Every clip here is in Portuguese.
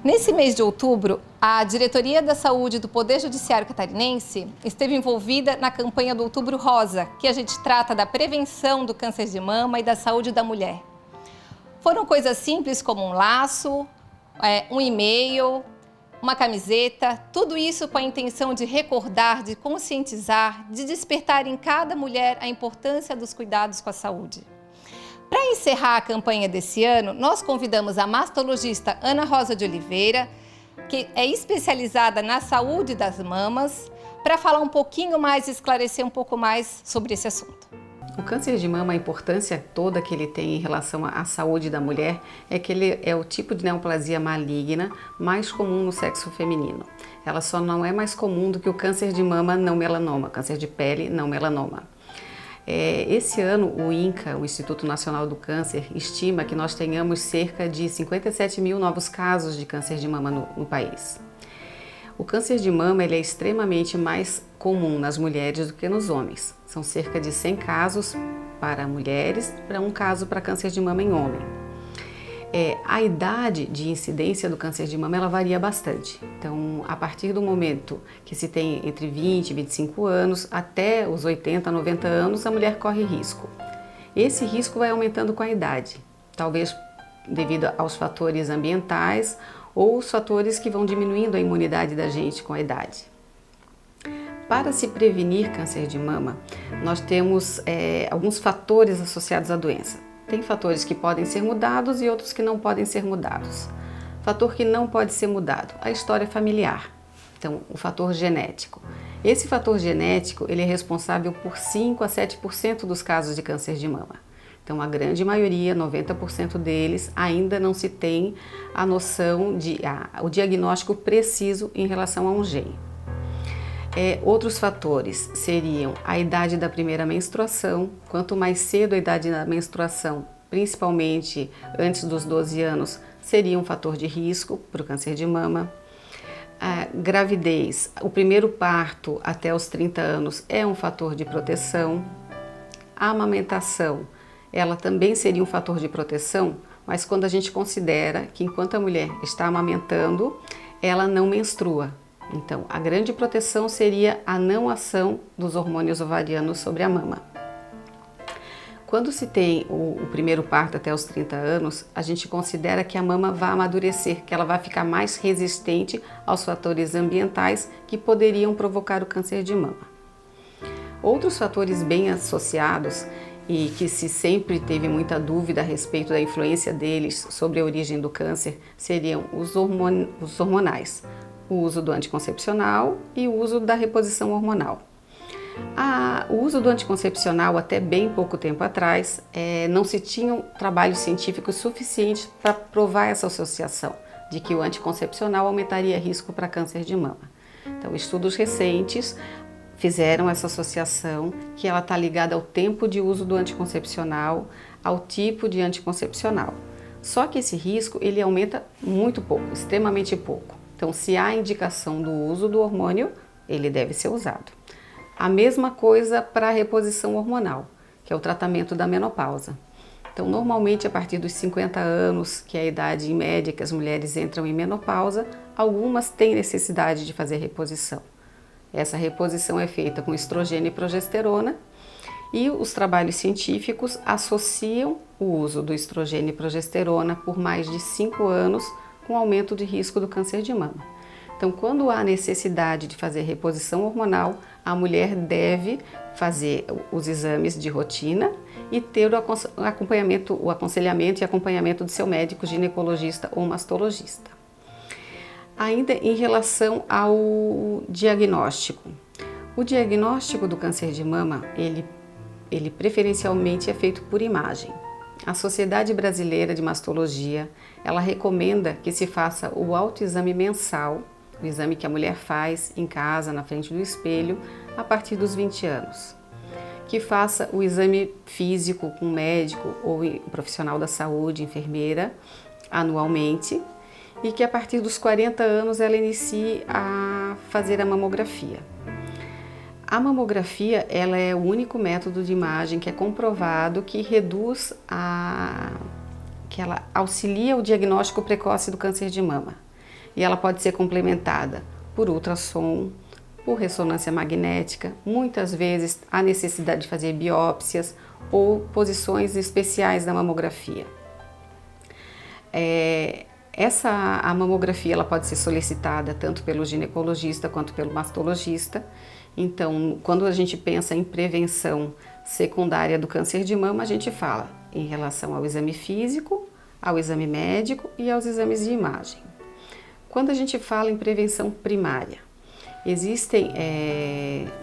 Nesse mês de outubro, a Diretoria da Saúde do Poder Judiciário Catarinense esteve envolvida na campanha do Outubro Rosa, que a gente trata da prevenção do câncer de mama e da saúde da mulher. Foram coisas simples como um laço, um e-mail, uma camiseta, tudo isso com a intenção de recordar, de conscientizar, de despertar em cada mulher a importância dos cuidados com a saúde. Para encerrar a campanha desse ano, nós convidamos a mastologista Ana Rosa de Oliveira, que é especializada na saúde das mamas, para falar um pouquinho mais e esclarecer um pouco mais sobre esse assunto. O câncer de mama, a importância toda que ele tem em relação à saúde da mulher é que ele é o tipo de neoplasia maligna mais comum no sexo feminino. Ela só não é mais comum do que o câncer de mama não melanoma, câncer de pele não melanoma. Esse ano, o INCA, o Instituto Nacional do Câncer, estima que nós tenhamos cerca de 57 mil novos casos de câncer de mama no país. O câncer de mama ele é extremamente mais comum nas mulheres do que nos homens. São cerca de 100 casos para mulheres, para um caso para câncer de mama em homem. A idade de incidência do câncer de mama ela varia bastante. Então, a partir do momento que se tem entre 20 e 25 anos até os 80, 90 anos, a mulher corre risco. Esse risco vai aumentando com a idade, talvez devido aos fatores ambientais ou os fatores que vão diminuindo a imunidade da gente com a idade. Para se prevenir câncer de mama, nós temos alguns fatores associados à doença. Tem fatores que podem ser mudados e outros que não podem ser mudados. Fator que não pode ser mudado, a história familiar. Então, o fator genético. Esse fator genético ele é responsável por 5 a 7% dos casos de câncer de mama. Então, a grande maioria, 90% deles, ainda não se tem a noção o diagnóstico preciso em relação a um gene. Outros fatores seriam a idade da primeira menstruação. Quanto mais cedo a idade da menstruação, principalmente antes dos 12 anos, seria um fator de risco para o câncer de mama. A gravidez, o primeiro parto até os 30 anos é um fator de proteção. A amamentação, ela também seria um fator de proteção, mas quando a gente considera que enquanto a mulher está amamentando, ela não menstrua. Então, a grande proteção seria a não ação dos hormônios ovarianos sobre a mama. Quando se tem o primeiro parto até os 30 anos, a gente considera que a mama vai amadurecer, que ela vai ficar mais resistente aos fatores ambientais que poderiam provocar o câncer de mama. Outros fatores bem associados e que se sempre teve muita dúvida a respeito da influência deles sobre a origem do câncer seriam os hormonais. O uso do anticoncepcional e o uso da reposição hormonal. O uso do anticoncepcional até bem pouco tempo atrás não se tinham trabalhos científicos suficientes para provar essa associação de que o anticoncepcional aumentaria risco para câncer de mama. Então, estudos recentes fizeram essa associação que ela está ligada ao tempo de uso do anticoncepcional, ao tipo de anticoncepcional. Só que esse risco ele aumenta muito pouco, extremamente pouco. Então, se há indicação do uso do hormônio, ele deve ser usado. A mesma coisa para a reposição hormonal, que é o tratamento da menopausa. Então, normalmente, a partir dos 50 anos, que é a idade em média que as mulheres entram em menopausa, algumas têm necessidade de fazer reposição. Essa reposição é feita com estrogênio e progesterona e os trabalhos científicos associam o uso do estrogênio e progesterona por mais de 5 anos com aumento de risco do câncer de mama. Então, quando há necessidade de fazer reposição hormonal, a mulher deve fazer os exames de rotina e ter o aconselhamento e acompanhamento do seu médico ginecologista ou mastologista. Ainda em relação ao diagnóstico. O diagnóstico do câncer de mama, ele preferencialmente é feito por imagem. A Sociedade Brasileira de Mastologia, ela recomenda que se faça o autoexame mensal, o exame que a mulher faz em casa, na frente do espelho, a partir dos 20 anos. Que faça o exame físico com médico ou profissional da saúde, enfermeira, anualmente, e que a partir dos 40 anos ela inicie a fazer a mamografia. A mamografia ela é o único método de imagem que é comprovado que que ela auxilia o diagnóstico precoce do câncer de mama. e ela pode ser complementada por ultrassom, por ressonância magnética, muitas vezes há necessidade de fazer biópsias ou posições especiais da mamografia. A mamografia ela pode ser solicitada tanto pelo ginecologista quanto pelo mastologista. Então, quando a gente pensa em prevenção secundária do câncer de mama, a gente fala em relação ao exame físico, ao exame médico e aos exames de imagem. Quando a gente fala em prevenção primária, existem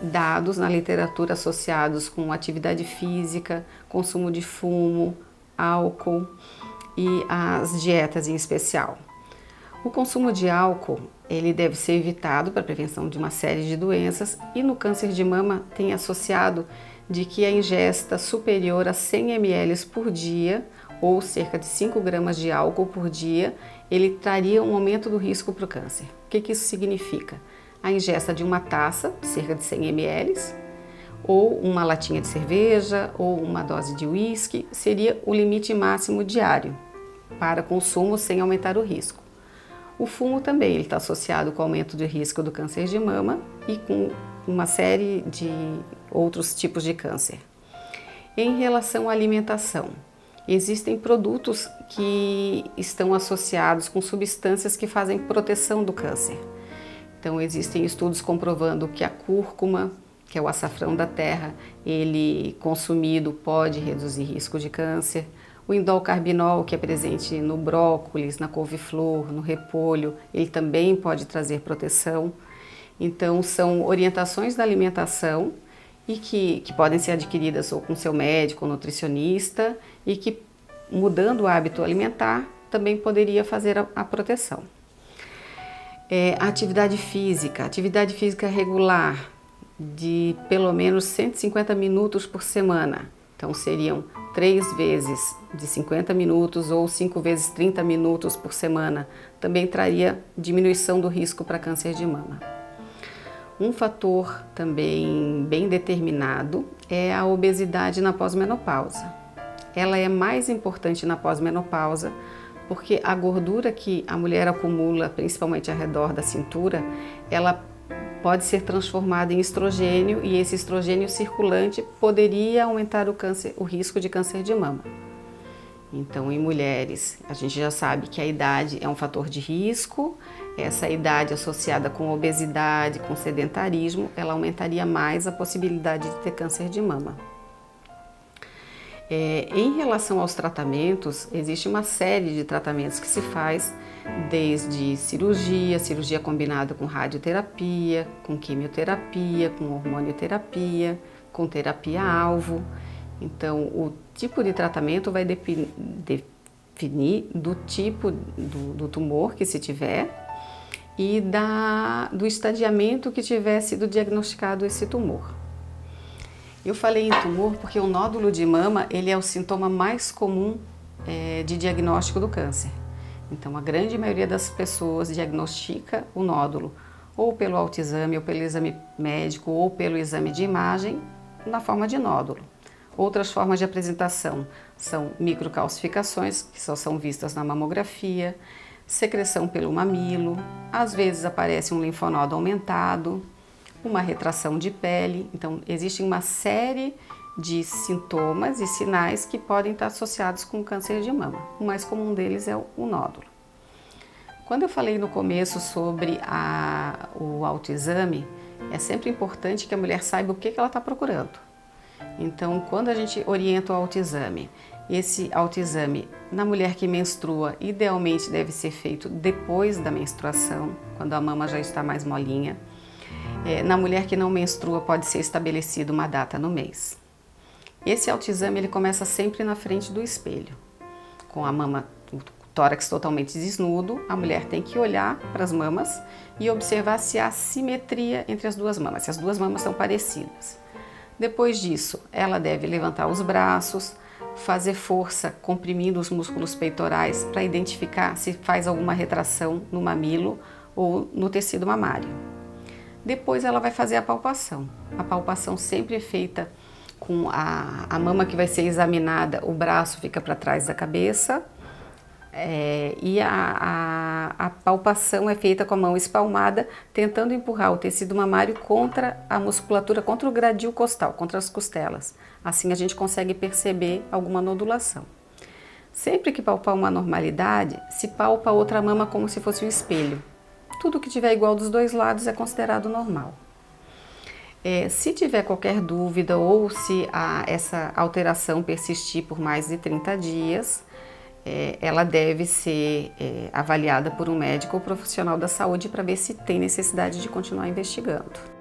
dados na literatura associados com atividade física, consumo de fumo, álcool e as dietas em especial. O consumo de álcool ele deve ser evitado para a prevenção de uma série de doenças e no câncer de mama tem associado de que a ingesta superior a 100 ml por dia ou cerca de 5 gramas de álcool por dia, ele traria um aumento do risco para o câncer. O que isso significa? A ingesta de uma taça, cerca de 100 ml, ou uma latinha de cerveja, ou uma dose de uísque, seria o limite máximo diário para consumo sem aumentar o risco. O fumo também está associado com o aumento de risco do câncer de mama e com uma série de outros tipos de câncer. Em relação à alimentação, existem produtos que estão associados com substâncias que fazem proteção do câncer. Então, existem estudos comprovando que a cúrcuma, que é o açafrão da terra, ele consumido pode reduzir risco de câncer. O indolcarbinol, que é presente no brócolis, na couve-flor, no repolho, ele também pode trazer proteção. Então, são orientações da alimentação e que podem ser adquiridas ou com seu médico ou nutricionista e que, mudando o hábito alimentar, também poderia fazer a proteção. A atividade física regular de pelo menos 150 minutos por semana. Então, seriam 3 vezes de 50 minutos ou 5 vezes 30 minutos por semana. Também traria diminuição do risco para câncer de mama. Um fator também bem determinado é a obesidade na pós-menopausa. Ela é mais importante na pós-menopausa porque a gordura que a mulher acumula, principalmente ao redor da cintura, ela pode ser transformada em estrogênio e esse estrogênio circulante poderia aumentar o risco de câncer de mama. Então, em mulheres, a gente já sabe que a idade é um fator de risco. Essa idade associada com obesidade, com sedentarismo, ela aumentaria mais a possibilidade de ter câncer de mama. Em relação aos tratamentos, existe uma série de tratamentos que se faz, desde cirurgia combinada com radioterapia, com quimioterapia, com hormonioterapia, com terapia-alvo. Então, o tipo de tratamento vai definir do tipo do tumor que se tiver e do estadiamento que tiver sido diagnosticado esse tumor. Eu falei em tumor porque o nódulo de mama ele é o sintoma mais comum de diagnóstico do câncer. Então, a grande maioria das pessoas diagnostica o nódulo ou pelo autoexame, ou pelo exame médico, ou pelo exame de imagem na forma de nódulo. Outras formas de apresentação são microcalcificações, que só são vistas na mamografia, secreção pelo mamilo, às vezes aparece um linfonodo aumentado, uma retração de pele. Então, existe uma série de sintomas e sinais que podem estar associados com o câncer de mama. O mais comum deles é o nódulo. Quando eu falei no começo sobre o autoexame, é sempre importante que a mulher saiba o que ela está procurando. Então, quando a gente orienta o autoexame, esse autoexame na mulher que menstrua, idealmente deve ser feito depois da menstruação, quando a mama já está mais molinha. Na mulher que não menstrua, pode ser estabelecida uma data no mês. Esse autoexame ele começa sempre na frente do espelho, com a mama, o tórax totalmente desnudo. A mulher tem que olhar para as mamas e observar se há simetria entre as duas mamas, se as duas mamas são parecidas. Depois disso, ela deve levantar os braços, fazer força comprimindo os músculos peitorais para identificar se faz alguma retração no mamilo ou no tecido mamário. Depois ela vai fazer a palpação. A palpação sempre é feita com a mama que vai ser examinada, o braço fica para trás da cabeça, E a palpação é feita com a mão espalmada, tentando empurrar o tecido mamário contra a musculatura, contra o gradil costal, contra as costelas. Assim a gente consegue perceber alguma nodulação. Sempre que palpar uma anormalidade, se palpa a outra mama como se fosse um espelho. Tudo que tiver igual dos dois lados é considerado normal. Se tiver qualquer dúvida ou se essa alteração persistir por mais de 30 dias, ela deve ser avaliada por um médico ou profissional da saúde para ver se tem necessidade de continuar investigando.